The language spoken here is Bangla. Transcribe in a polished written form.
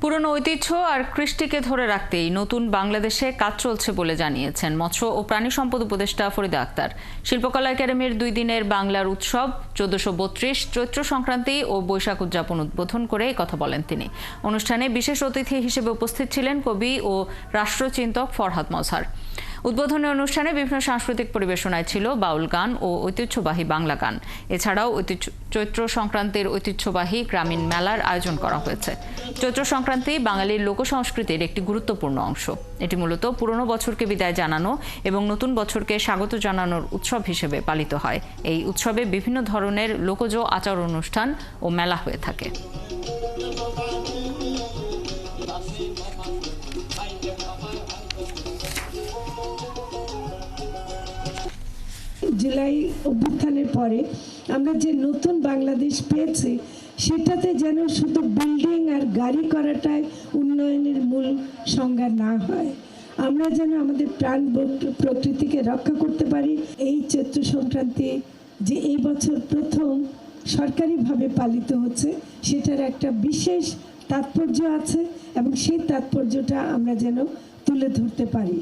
পুরনো ঐতিহ্য আর কৃষ্টিকে ধরে রাখতেই নতুন বাংলাদেশে কাজ চলছে বলে জানিয়েছেন মৎস্য ও প্রাণী সম্পদ উপদেষ্টা ফরিদা আক্তার। শিল্পকলা একাডেমির 2 দিনের বাংলার উৎসব 1432 চৈত্র সংক্রান্তি ও বৈশাখ উদযাপন উদ্বোধন করে কথা বলেন তিনি। অনুষ্ঠানে বিশেষ অতিথি হিসেবে উপস্থিত ছিলেন কবি ও রাষ্ট্রচিন্তক ফরহাদ মজহার। উদ্বোধনী অনুষ্ঠানে বিভিন্ন সাংস্কৃতিক পরিবেশনায় ছিল বাউল গান ও ঐতিহ্যবাহী বাংলা গান। এছাড়াও চৈত্র সংক্রান্তির ঐতিহ্যবাহী গ্রামীণ মেলার আয়োজন করা হয়েছে। চৈত্র সংক্রান্তি বাঙালির লোকসংস্কৃতির একটি গুরুত্বপূর্ণ অংশ। এটি মূলত পুরনো বছরকে বিদায় জানানো এবং নতুন বছরকে স্বাগত জানানোর উৎসব হিসেবে পালিত হয়। এই উৎসবে বিভিন্ন ধরনের লোকজ আচার অনুষ্ঠান ও মেলা হয়ে থাকে। জুলাই অভ্যুত্থানের পরে আমরা যে নতুন বাংলাদেশ পেয়েছি সেটাতে যেন শুধু বিল্ডিং আর গাড়ি করাটাই উন্নয়নের মূল সংজ্ঞা না হয়, আমরা যেন আমাদের প্রাণ প্রকৃতিকে রক্ষা করতে পারি। এই চৈত্র সংক্রান্তি যে এই বছর প্রথম সরকারিভাবে পালিত হচ্ছে সেটার একটা বিশেষ তাৎপর্য আছে এবং সেই তাৎপর্যটা আমরা যেন তুলে ধরতে পারি।